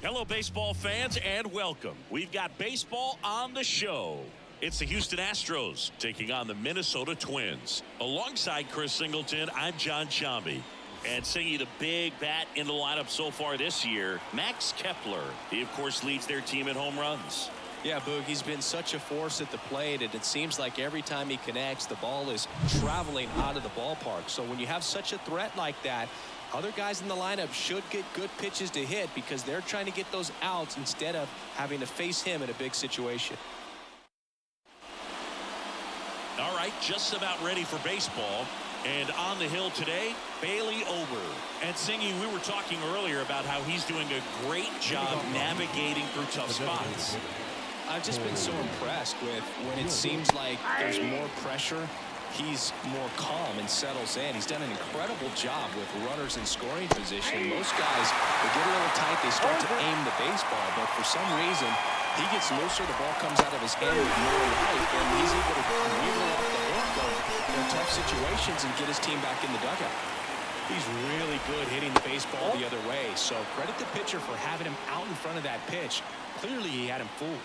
Hello, baseball fans, and welcome. We've got baseball on the show. It's the Houston Astros taking on the Minnesota Twins. Alongside Chris Singleton, I'm John Shambi. And singing the big bat in the lineup so far this year, Max Kepler. He, of course, leads their team in home runs. Yeah, Boog, he's been such a force at the plate, and it seems like every time he connects, the ball is traveling out of the ballpark. So when you have such a threat like that, other guys in the lineup should get good pitches to hit because they're trying to get those outs instead of having to face him in a big situation. All right, just about ready for baseball. And on the hill today, Bailey Ober. And Singy, we were talking earlier about how he's doing a great job navigating through tough spots. I've just been so impressed with when it seems like there's more pressure, he's more calm and settles in. He's done an incredible job with runners in scoring position. Most guys, they get a little tight, they start to aim the baseball, but for some reason, he gets looser, the ball comes out of his hand with more life, and he's able to wheel off the hook in tough situations and get his team back in the dugout. He's really good hitting the baseball the other way, so credit the pitcher for having him out in front of that pitch. Clearly, he had him fooled.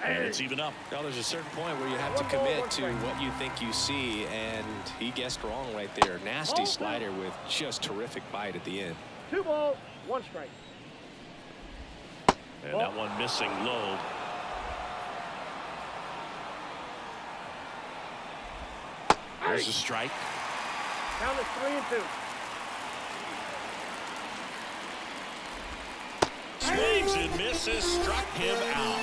And it's even up. Now, there's a certain point where you have to commit to what you think you see, and he guessed wrong right there. Nasty slider with just terrific bite at the end. 2 balls, 1 strike. And that one missing low. There's a strike. Count is 3-2. Swings and misses, struck him out.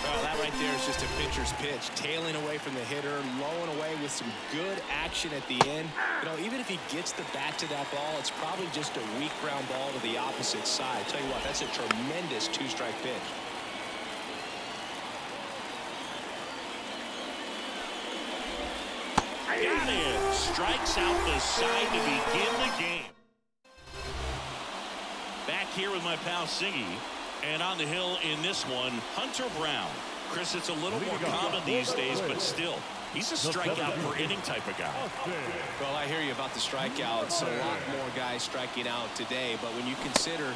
Well, that right there is just a pitcher's pitch. Tailing away from the hitter, lowing away with some good action at the end. You know, even if he gets the bat to that ball, it's probably just a weak ground ball to the opposite side. Tell you what, that's a tremendous 2-strike pitch. Got him. Strikes out the side to begin the game. Back here with my pal Siggy. And on the hill in this one, Hunter Brown. Chris, it's a little more common these days, but still, he's a strikeout per inning type of guy. Well, I hear you about the strikeouts. A lot more guys striking out today, but when you consider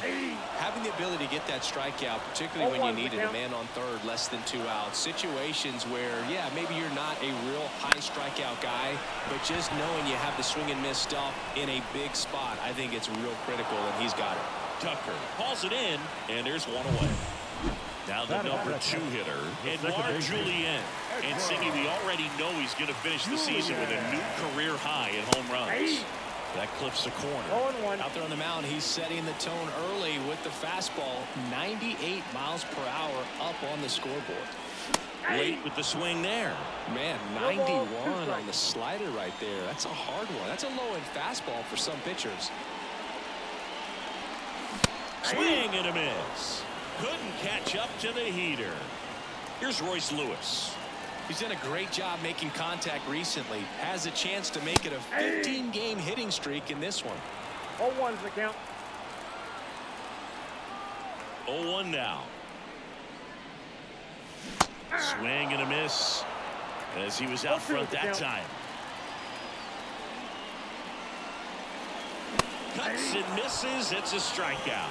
having the ability to get that strikeout, particularly when you need it, a man on third, less than 2 outs, situations where, yeah, maybe you're not a real high strikeout guy, but just knowing you have the swing and miss stuff in a big spot, I think it's real critical, and he's got it. Tucker hauls it in, and there's one away. Now the number 2 hitter, Yainer Julien. And Siggy, we already know he's going to finish the season with a new career high in home runs. That clips the corner. Out there on the mound, he's setting the tone early with the fastball. 98 miles per hour up on the scoreboard. Late with the swing there. Man, 91 on the slider right there. That's a hard one. That's a low-end fastball for some pitchers. Swing and a miss. Couldn't catch up to the heater. Here's Royce Lewis. He's done a great job making contact recently. Has a chance to make it a 15-game hitting streak in this one. 0-1's the count. 0-1 now. Swing and a miss as he was out front that time. Cuts and misses. It's a strikeout.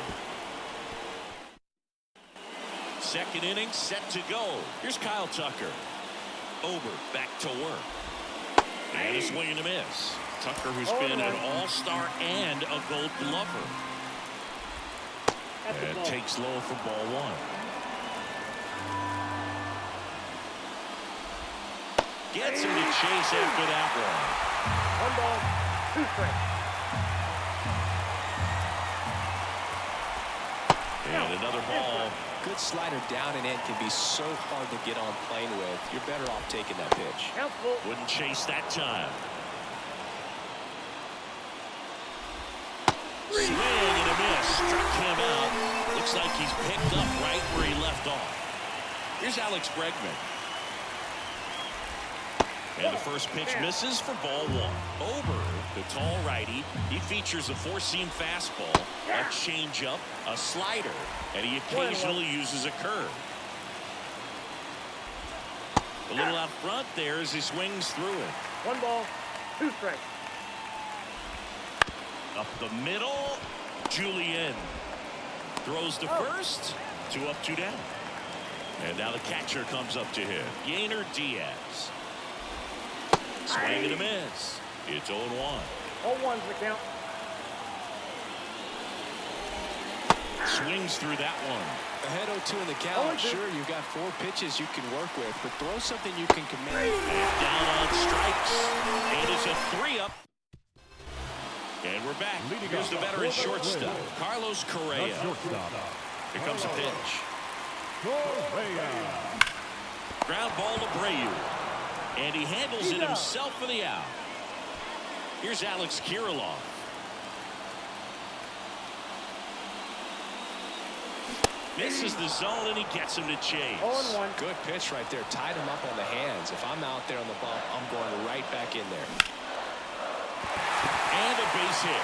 Second inning set to go. Here's Kyle Tucker. Ober back to work. And a swing and a miss. Tucker, who's been an all-star and a gold glover. And takes low for ball 1. Gets him to chase after that one. 1 ball, 2 strikes. And another ball. Good slider down and in can be so hard to get on plane with. You're better off taking that pitch. Wouldn't chase that time. Swing and a miss. Struck him out. Looks like he's picked up right where he left off. Here's Alex Bregman. And the first pitch misses for ball 1. Ober, the tall righty, he features a 4-seam fastball, a changeup, a slider, and he occasionally uses a curve. A little out front there as he swings through it. 1 ball, 2 strikes. Up the middle, Julien. throws to first. 2 up, 2 down. And now the catcher comes up to hit. Yainer Diaz. Swing and a miss. It's 0-1. 0-1's the count. Swings through that one. Ahead 0-2 in the count. Sure, you've got 4 pitches you can work with, but throw something you can command. Down on strikes. And it's a 3-up. And we're back. Here's the veteran shortstop, Carlos Correa. Here comes a pitch. Ground ball to Abreu. And he handles it himself for the out. Here's Alex Kirilloff. Misses the zone, and he gets him to chase. 0-1. Good pitch right there. Tied him up on the hands. If I'm out there on the bump, I'm going right back in there. And a base hit.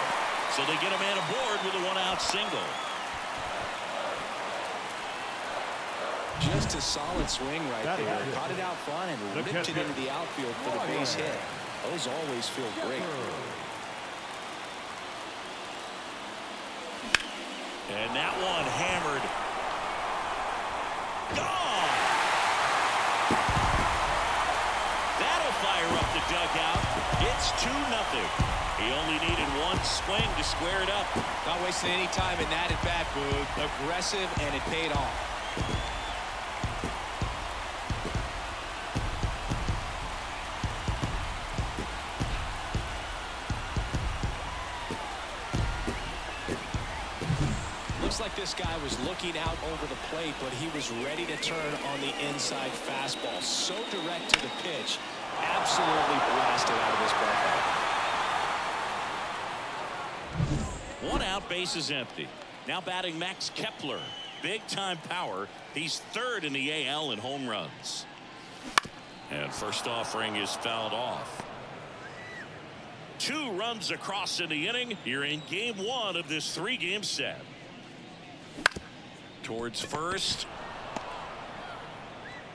So they get a man aboard with a 1-out single. Just a solid swing right there. Caught it out front and ripped it into the outfield for the base hit. Those always feel great. And that one hammered. Gone! That'll fire up the dugout. It's 2-0. He only needed one swing to square it up. Not wasting any time in that at-bat, Boog. Aggressive, and it paid off. Looks like this guy was looking out over the plate, but he was ready to turn on the inside fastball. So direct to the pitch. Absolutely blasted out of this ballpark. 1 out, base is empty. Now batting Max Kepler. Big time power. He's 3rd in the AL in home runs. And first offering is fouled off. 2 runs across in the inning. You're in game 1 of this 3-game set. Towards first.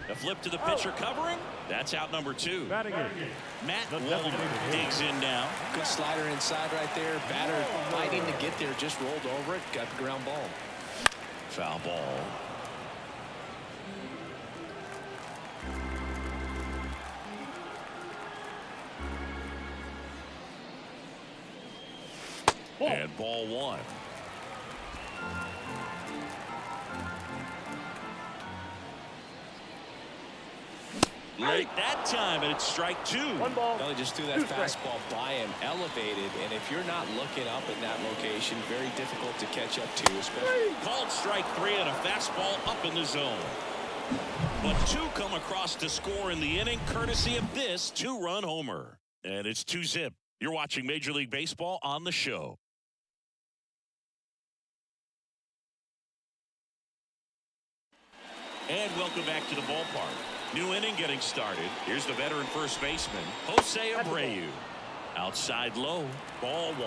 A flip to the pitcher covering. That's out number 2. Matt Walter digs in now. Good slider inside right there. Batter fighting to get there. Just rolled over it. Got the ground ball. Foul ball. And ball 1. Late that time, and it's strike 2. 1 ball. Well, he just threw that fastball by him, elevated, and if you're not looking up in that location, very difficult to catch up to. Especially Called strike 3 and a fastball up in the zone. But 2 come across to score in the inning, courtesy of this 2-run homer. And it's 2-zip. You're watching Major League Baseball on the show. And welcome back to the ballpark. New inning getting started. Here's the veteran first baseman, Jose Abreu. Outside low, ball 1.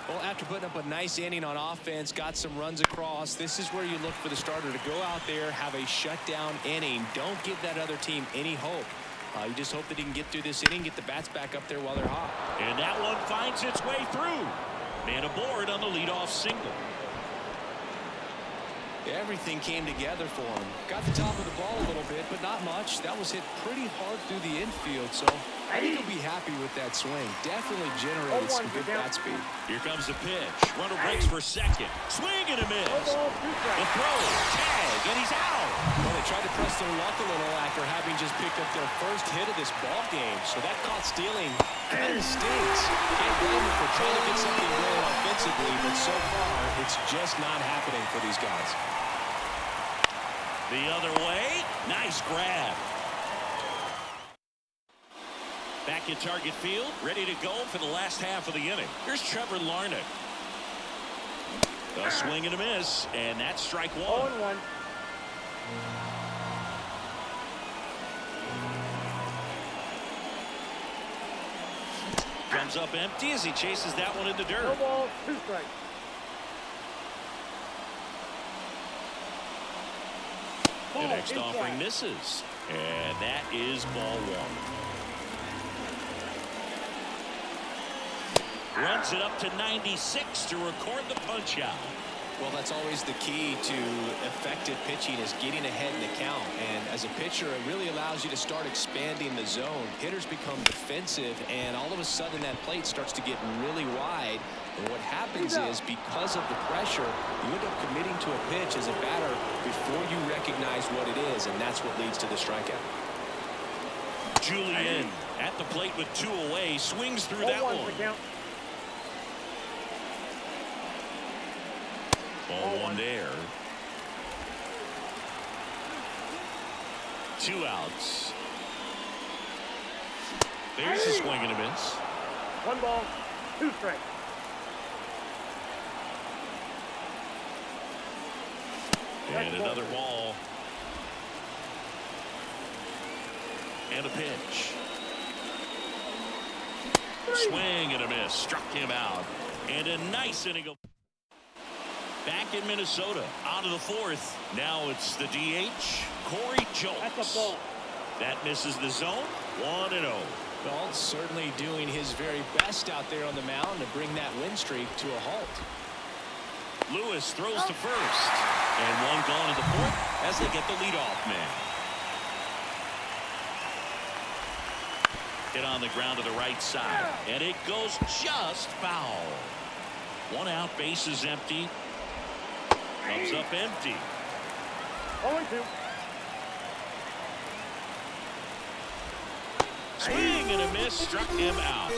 Well, after putting up a nice inning on offense, got some runs across, this is where you look for the starter to go out there, have a shutdown inning. Don't give that other team any hope. You just hope that he can get through this inning, get the bats back up there while they're hot. And that one finds its way through. Man aboard on the leadoff single. Everything came together for him. Got the top of the ball a little bit, but not much. That was hit pretty hard through the infield, so I think he'll be happy with that swing. Definitely generated some good bat speed. Here comes the pitch. Runner breaks for second. Swing and a miss. The throw, tag, and he's out. Well, they tried to press their luck a little after having just picked up their first hit of this ball game, so that caught stealing kind of stinks. Can't blame them for trying to get something going offensively, but so far, it's just not happening for these guys. The other way. Nice grab. Back in target field. Ready to go for the last half of the inning. Here's Trevor Larnach. A swing and a miss. And that's strike 1. 0-1. Comes up empty as he chases that one in the dirt. 1 ball, 2 strikes. The next offering misses. And that is ball 1. Runs it up to 96 to record the punch out. Well, that's always the key to effective pitching, is getting ahead in the count. And as a pitcher, it really allows you to start expanding the zone. Hitters become defensive, and all of a sudden that plate starts to get really wide. And what happens is, because of the pressure, you end up committing to a pitch as a batter before you recognize what it is, and that's what leads to the strikeout. Julian at the plate with 2 away, swings through that one. Ball 1 there. 2 outs. There's a swing and a miss. 1 ball, 2 strikes. And another ball. And a pitch. Swing and a miss. Struck him out. And a nice inning of. Back in Minnesota, out of the 4th. Now it's the DH, Corey Jones. That's a ball. That misses the zone. 1-0. Well, certainly doing his very best out there on the mound to bring that win streak to a halt. Lewis throws to first. And 1 gone in the 4th as they get the leadoff man. Hit on the ground to the right side. And it goes just foul. 1 out, bases empty. Comes up empty. 0-2. Swing and a miss, struck him out.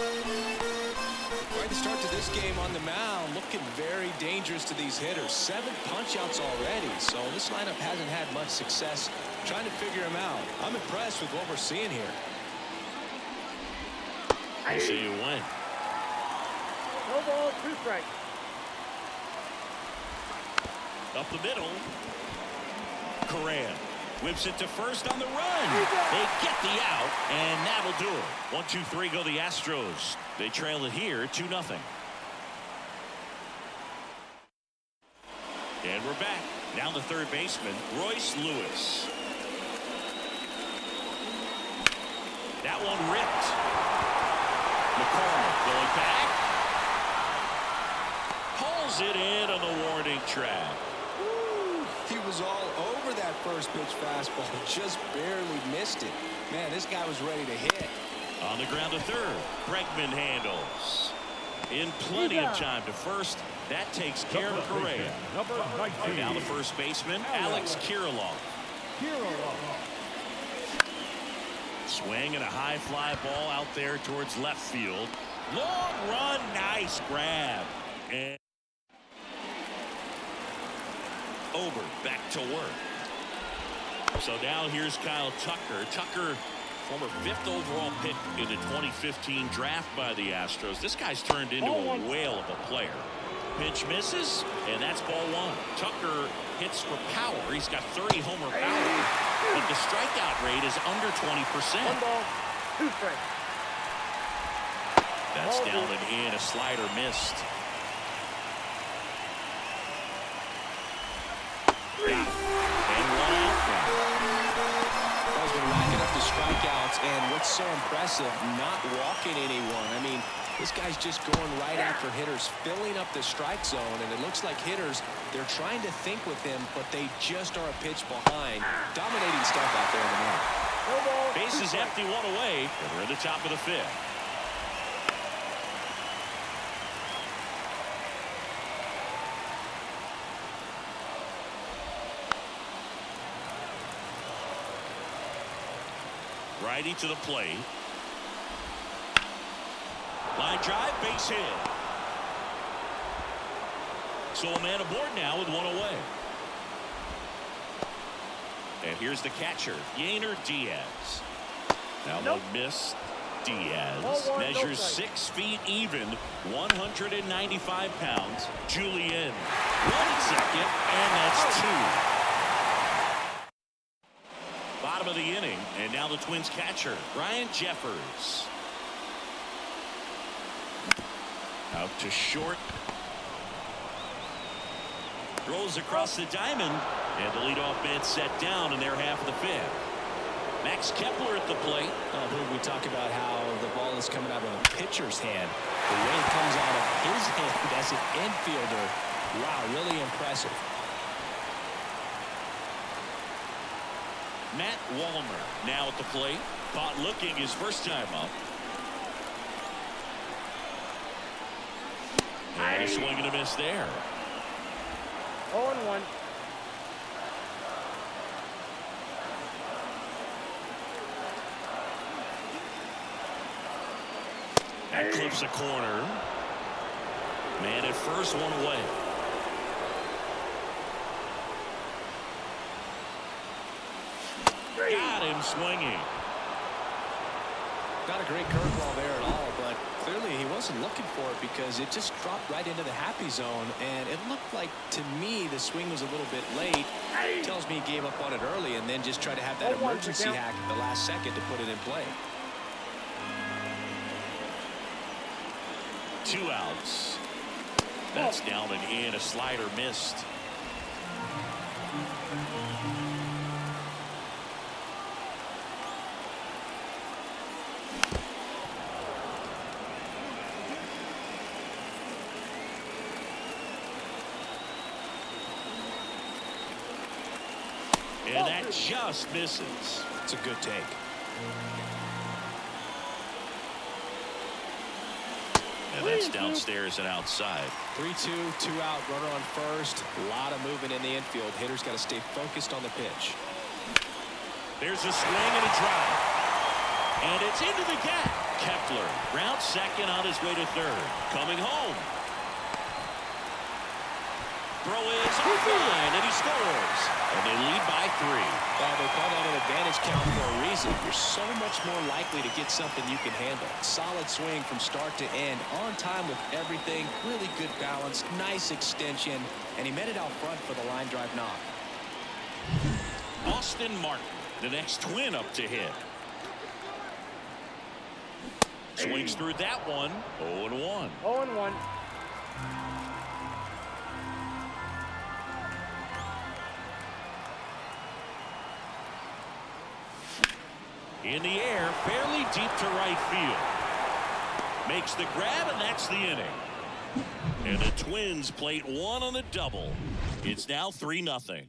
Right, the start to this game on the mound, looking very dangerous to these hitters. 7 punch-outs already, so this lineup hasn't had much success trying to figure him out. I'm impressed with what we're seeing here. I see you win. 1 ball, 2 strikes. Up the middle. Correa whips it to first on the run. They get the out, and that'll do it. 1, 2, 3 go the Astros. They trail it here 2-0. And we're back. Now the third baseman, Royce Lewis. That one ripped. McCormick going back. Pulls it in on the warning track. He was all over that first pitch fastball, just barely missed it. Man, this guy was ready to hit. On the ground to third, Bregman handles. In plenty of time to first. That takes care of Correa. And now the first baseman, Alex Kirilloff. Swing and a high fly ball out there towards left field. Long run, nice grab. And over, back to work. So now here's Kyle Tucker. Tucker, former 5th overall pick in the 2015 draft by the Astros. This guy's turned into a whale of a player. Pitch misses, and that's ball 1. Tucker hits for power. He's got 30 homer power, but the strikeout rate is under 20%. 1 ball, 2 strikes. That's down and in. A slider missed. And 1 out. He's been racking up the strikeouts, and what's so impressive, not walking anyone. I mean, this guy's just going right after hitters, filling up the strike zone, and it looks like hitters, they're trying to think with him, but they just are a pitch behind. Dominating stuff out there in the mound. No ball. Bases empty, 1 away, and we're in the top of the 5th. Righty to the plate. Line drive, base hit. So a man aboard now with 1 away. And here's the catcher, Yainer Diaz. Now one miss. Diaz measures 6 feet even, 195 pounds. Julian, 1 second, and that's 2. Bottom of the inning, and now the Twins catcher, Ryan Jeffers. Out to short. Throws across the diamond, and the leadoff man set down in their half of the 5th. Max Kepler at the plate. I believe we talk about how the ball is coming out of a pitcher's hand. The way it comes out of his hand as an infielder Wow, really impressive. Matt Wallner now at the plate. Caught looking his first time up. And a swing and a miss there. 0-1. That clips a corner. Man at first, one away. Got him swinging. Not a great curveball there at all, but clearly he wasn't looking for it because it just dropped right into the happy zone, and it looked like, to me, the swing was a little bit late. Tells me he gave up on it early and then just tried to have that emergency hack at the last second to put it in play. 2 outs. That's down and in. A slider missed. And that just misses. It's a good take. And that's downstairs and outside. 3-2, 2 out, runner on first. A lot of movement in the infield. Hitters got to stay focused on the pitch. There's a swing and a drive. And it's into the gap. Kepler rounds second on his way to third. Coming home. Throw is offline, and he scores. And they lead by 3. They call that an advantage count for a reason. You're so much more likely to get something you can handle. Solid swing from start to end. On time with everything. Really good balance. Nice extension. And he met it out front for the line drive knock. Austin Martin, the next Twin up to hit. Swings through that one. 0-1. 0-1. In the air, fairly deep to right field. Makes the grab, and that's the inning. And the Twins plate 1 on the double. It's now 3-0.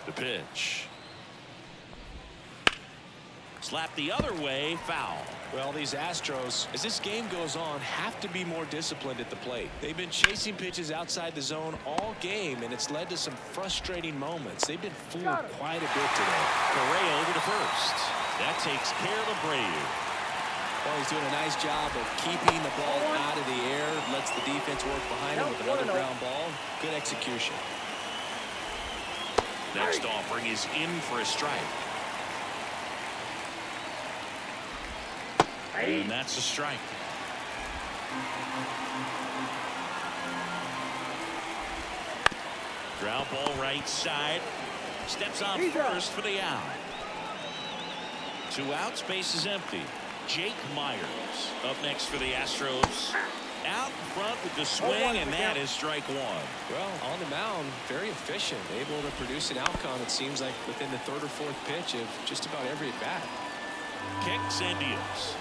The pitch. Slap the other way, foul. Well, these Astros, as this game goes on, have to be more disciplined at the plate. They've been chasing pitches outside the zone all game, and it's led to some frustrating moments. They've been fooled quite a bit today. Correa over to first. That takes care of the Brave. Well, he's doing a nice job of keeping the ball out of the air, lets the defense work behind him with another ground ball. Good execution. Next offering is in for a strike. And that's a strike. Ground ball right side. Steps on first for the out. 2 outs, base is empty. Jake Myers up next for the Astros. Out in front with the swing, and that is strike 1. Well, on the mound, very efficient. Able to produce an outcome, it seems like, within the 3rd or 4th pitch of just about every at-bat. Kicks and deals.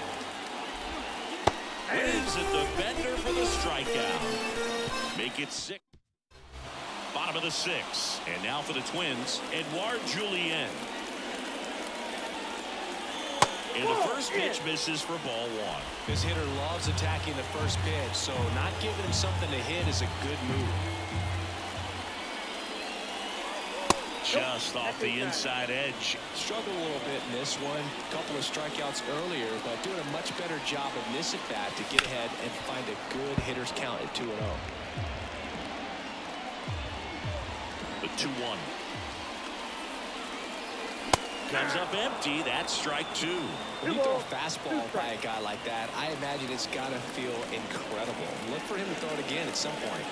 Waves at the bender for the strikeout. Make it 6. Bottom of the 6th. And now for the Twins, Edouard Julien. And the first pitch misses for ball 1. This hitter loves attacking the first pitch, so not giving him something to hit is a good move. Just off the inside edge. Struggled a little bit in this one. A couple of strikeouts earlier, but doing a much better job of this at bat to get ahead and find a good hitter's count at 2-0. The 2-1. Comes up empty. That's strike 2. When you throw a fastball by a guy like that, I imagine it's got to feel incredible. Look for him to throw it again at some point.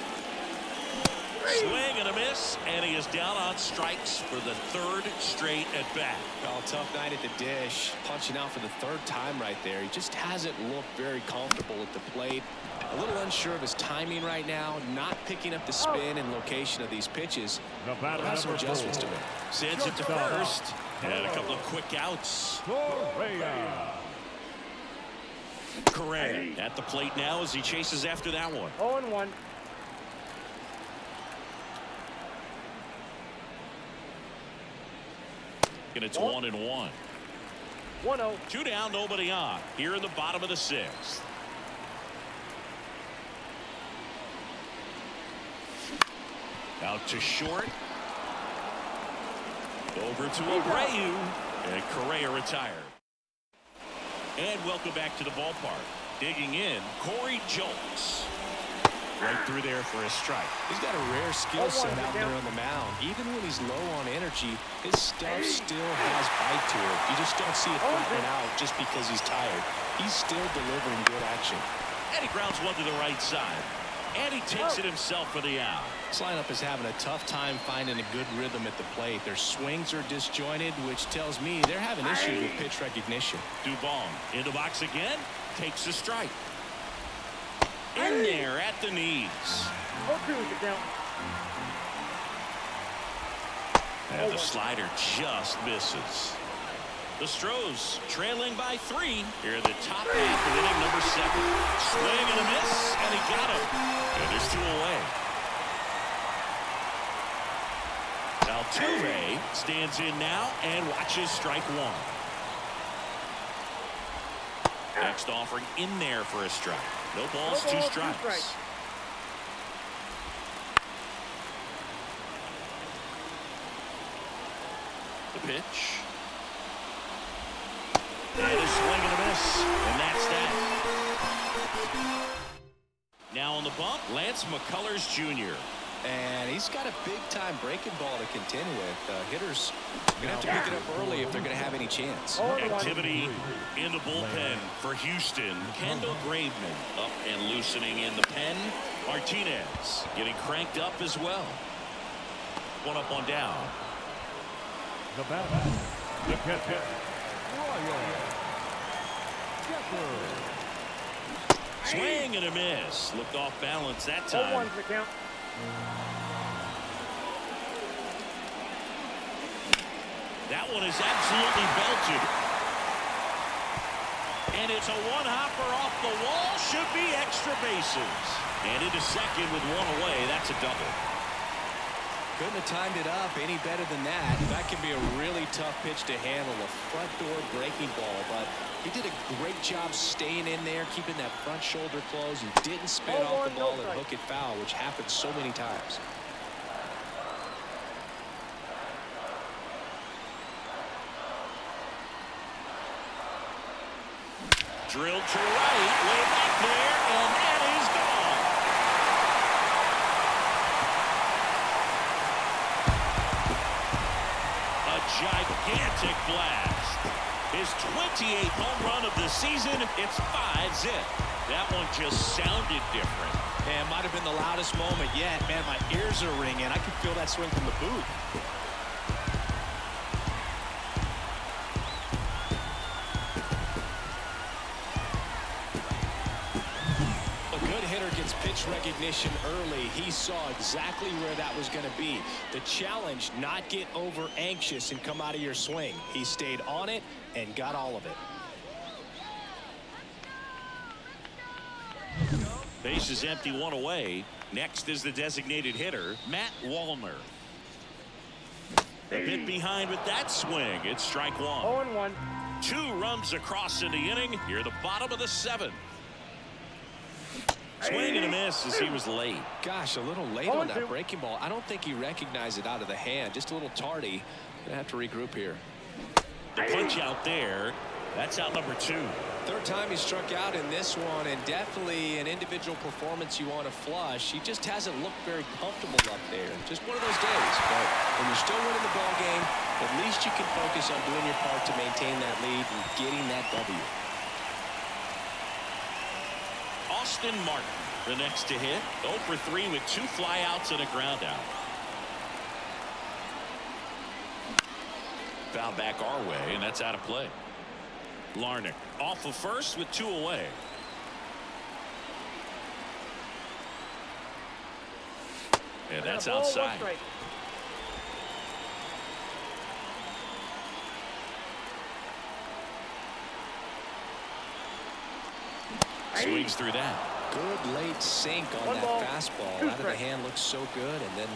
Swing and a miss, and he is down on strikes for the third straight at bat. Oh, tough night at the dish. Punching out for the third time right there. He just hasn't looked very comfortable at the plate. A little unsure of his timing right now. Not picking up the spin and location of these pitches. We'll have some adjustments to make. Sends it to first. And a couple of quick outs. Correa at the plate now as he chases after that one. 0-1. And it's 1-1. 1-0. 2 down, nobody on. Here in the bottom of the sixth. Out to short. Over to Abreu. And Correa retired. And welcome back to the ballpark. Digging in, Corey Jolts. Right through there for a strike. He's got a rare skill set out there on the mound. Even when he's low on energy, his stuff still has bite to it. You just don't see it flattening out just because he's tired. He's still delivering good action. And he grounds one to the right side. And he takes it himself for the out. This lineup is having a tough time finding a good rhythm at the plate. Their swings are disjointed, which tells me they're having issues with pitch recognition. Dubon in the box again. Takes a strike. In there at the knees. 0-2 is the count. And the slider just misses. The Astros trailing by 3 here in the top half of inning number 7. Swing and a miss, and he got him. And there's 2 away. Altuve stands in now and watches strike 1. Next offering in there for a strike. No balls, 2 strikes. The pitch. And a swing and a miss. And that's that. Now on the bump, Lance McCullers Jr. And he's got a big-time breaking ball to contend with. Hitters going to have to pick it up early if they're going to have any chance. Activity in the bullpen for Houston. Kendall Graveman up and loosening in the pen. Martinez getting cranked up as well. 1 up, 1 down. The batter, the catcher, Swing and a miss. Looked off balance that time. 0-1's the count. That one is absolutely belted. And it's a one-hopper off the wall. Should be extra bases. And into second with 1 away. That's a double. Couldn't have timed it up any better than that. That can be a really tough pitch to handle, a front door breaking ball, but he did a great job staying in there, keeping that front shoulder closed, and didn't spin off the ball and hook it foul, which happens so many times. Drilled to right, way back there, and that is gone. A gigantic blast. His 28th home run of the season. It's 5-zip. That one just sounded different. Man, might have been the loudest moment yet. Man, my ears are ringing. I can feel that swing from the booth. Pitch recognition early. He saw exactly where that was going to be. The challenge, not get over anxious and come out of your swing. He stayed on it and got all of it. Base is empty, 1 away. Next is the designated hitter, Matt Wallner. A bit behind with that swing. It's strike 1. 0-1. 2 runs across in the inning. Here the bottom of the 7th. Swing and a miss as he was late. Gosh, a little late on that breaking ball. I don't think he recognized it out of the hand. Just a little tardy. Gonna have to regroup here. The punch out there. That's out number 2. Third time he struck out in this one, and definitely an individual performance you want to flush. He just hasn't looked very comfortable up there. Just one of those days. But when you're still winning the ball game, at least you can focus on doing your part to maintain that lead and getting that W. Justin Martin, the next to hit. 0 for 3 with 2 flyouts and a ground out. Foul back our way, and that's out of play. Larnach off of first with 2 away. And that's outside. Swings through that. Good late sink on that fastball. Out of the hand, looks so good, and then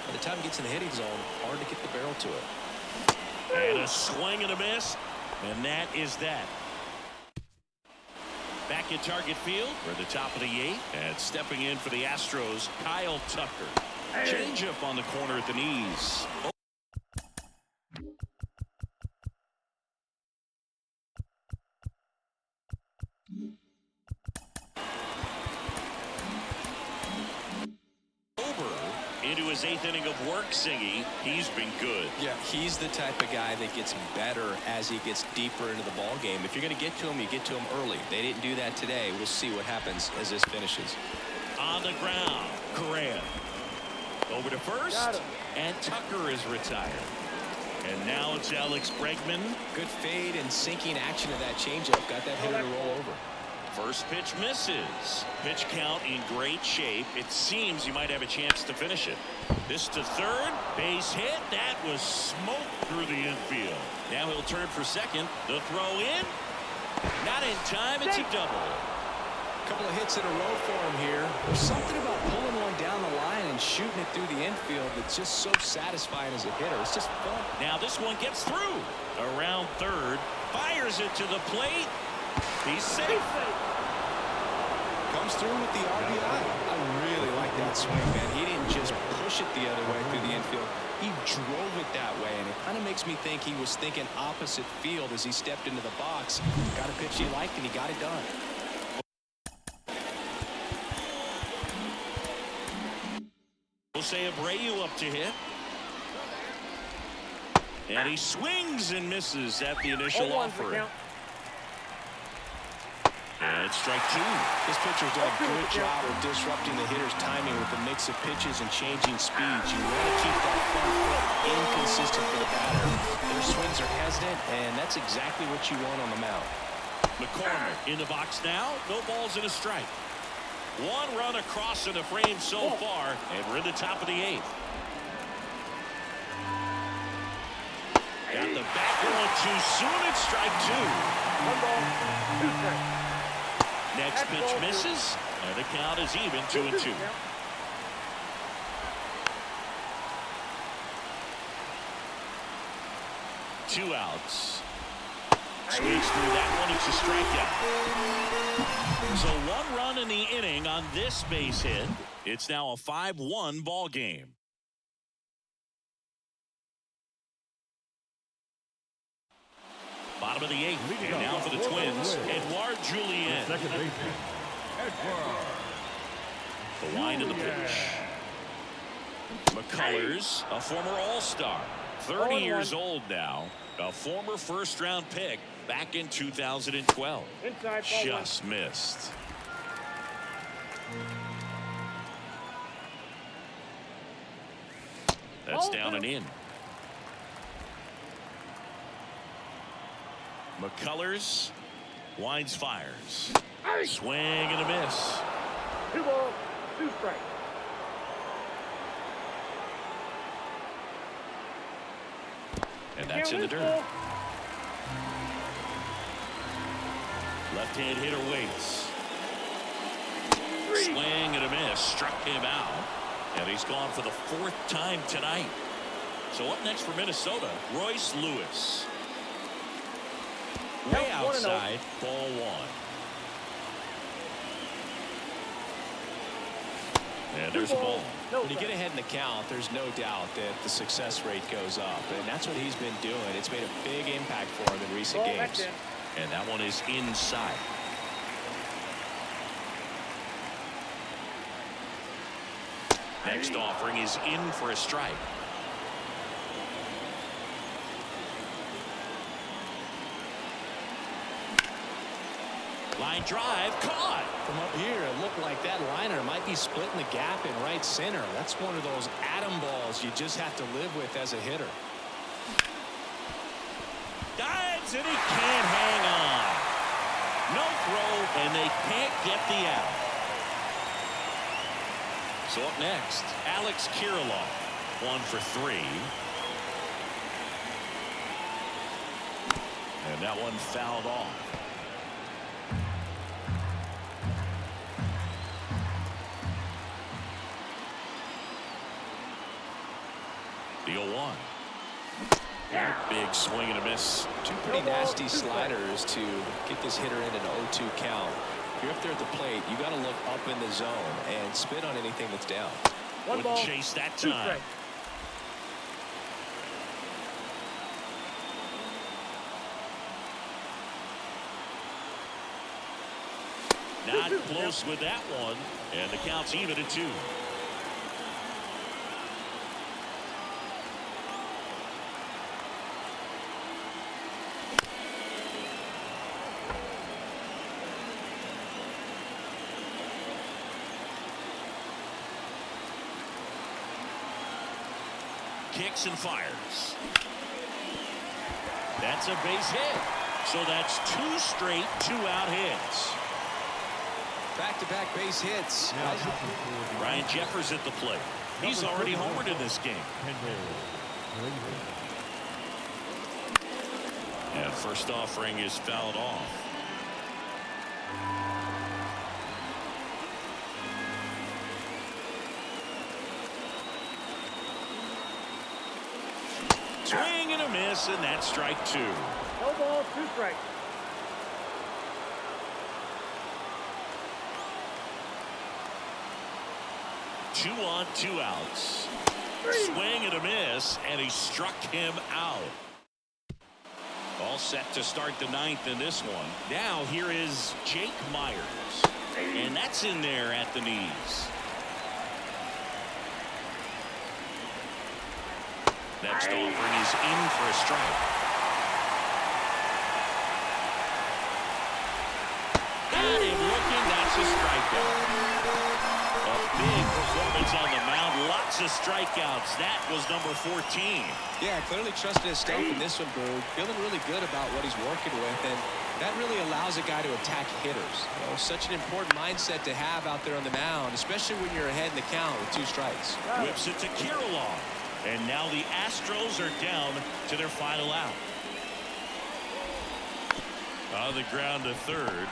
by the time it gets in the hitting zone, hard to get the barrel to it. And a swing and a miss, and that is that. Back at Target Field, we're at the top of the 8th, and stepping in for the Astros, Kyle Tucker. Changeup on the corner at the knees. Into his 8th inning of work, Singy. He's been good. Yeah, he's the type of guy that gets better as he gets deeper into the ball game. If you're going to get to him, you get to him early. They didn't do that today. We'll see what happens as this finishes. On the ground, Correa. Over to first, and Tucker is retired. And now it's Alex Bregman. Good fade and sinking action of that changeup. Got that hitter to roll over. First pitch misses. Pitch count in great shape. It seems he might have a chance to finish it. This to third. Base hit. That was smoked through the infield. Now he'll turn for second. The throw in. Not in time. It's a double. A couple of hits in a row for him here. There's something about pulling one down the line and shooting it through the infield that's just so satisfying as a hitter. It's just fun. Now this one gets through. Around third. Fires it to the plate. He's safe. Comes through with the RBI. I really like that swing, man. He didn't just push it the other way through the infield. He drove it that way, and it kind of makes me think he was thinking opposite field as he stepped into the box. Got a pitch he liked, and he got it done. Jose Abreu up to hit. And he swings and misses at the initial offer. And strike 2. This pitcher's done a good job of disrupting the hitter's timing with a mix of pitches and changing speeds. You want to keep that front foot inconsistent for the batter. Their swings are hesitant, and that's exactly what you want on the mound. McCormick in the box now. No balls and a strike. 1 run across in the frame so far, and we're in the top of the 8th. Got the back going too soon. It's strike 2. 1 ball, 2 strikes. Next pitch misses, and the count is even 2-2. Two outs. Swings through that one. It's a strikeout. So 1 run in the inning on this base hit. It's now a 5-1 ball game. Bottom of the 8th, and now for the Twins, Edouard Julien. Second baseman, Edouard. The wind of the pitch. McCullers, a former All-Star, 30 years old now, a former first-round pick back in 2012. Just missed. That's down and in. McCullers winds, fires. Swing and a miss. 2 balls, 2 strikes. And that's in the dirt. Left-hand hitter waits. Swing and a miss. Struck him out. And he's gone for the 4th time tonight. So up next for Minnesota, Royce Lewis. Way outside, ball 1. And there's a ball. When you get ahead in the count, there's no doubt that the success rate goes up, and that's what he's been doing. It's made a big impact for him in recent games. And that one is inside. Next offering is in for a strike. Line drive caught. From up here, it looked like that liner might be splitting the gap in right center. That's one of those atom balls you just have to live with as a hitter. Dives, and he can't hang on. No throw, and they can't get the out. So up next, Alex Kirilloff, 1 for 3. And that one fouled off. The 0-1. Big swing and a miss. Two pretty nasty sliders to get this hitter in an 0-2 count. If you're up there at the plate, you got to look up in the zone and spit on anything that's down. Wouldn't chase that time. Not close with that one, and the count's even at 2. Kicks and fires. That's a base hit. So that's 2 straight 2-out hits. Back-to-back base hits. Ryan Jeffers at the plate. He's already homered in this game. And first offering is fouled off. Swing and a miss, and that's strike 2. No ball, 2 strikes. Two on, 2 outs. Swing and a miss, and he struck him out. All set to start the 9th in this one. Now here is Jake Myers, and that's in there at the knees. Next offering is in for a strike. Got him looking. That's a strikeout. A big performance on the mound. Lots of strikeouts. That was number 14. Yeah, clearly trusted his stuff in this one, Boog. Feeling really good about what he's working with, and that really allows a guy to attack hitters. You know, such an important mindset to have out there on the mound, especially when you're ahead in the count with 2 strikes. Whips it to Kirilloff. And now the Astros are down to their final out. On the ground to third.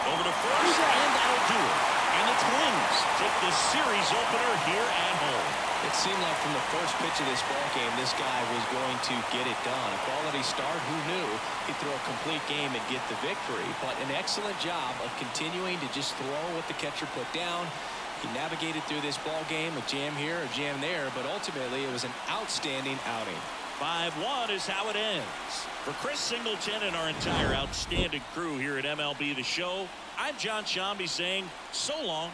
Over to first, and that'll do it. And the Twins take the series opener here at home. It seemed like from the first pitch of this ball game, this guy was going to get it done. A quality start, who knew he'd throw a complete game and get the victory. But an excellent job of continuing to just throw what the catcher put down. He navigated through this ball game, a jam here, a jam there, but ultimately it was an outstanding outing. 5-1 is how it ends. For Chris Singleton and our entire outstanding crew here at MLB The Show, I'm John Shambi saying so long.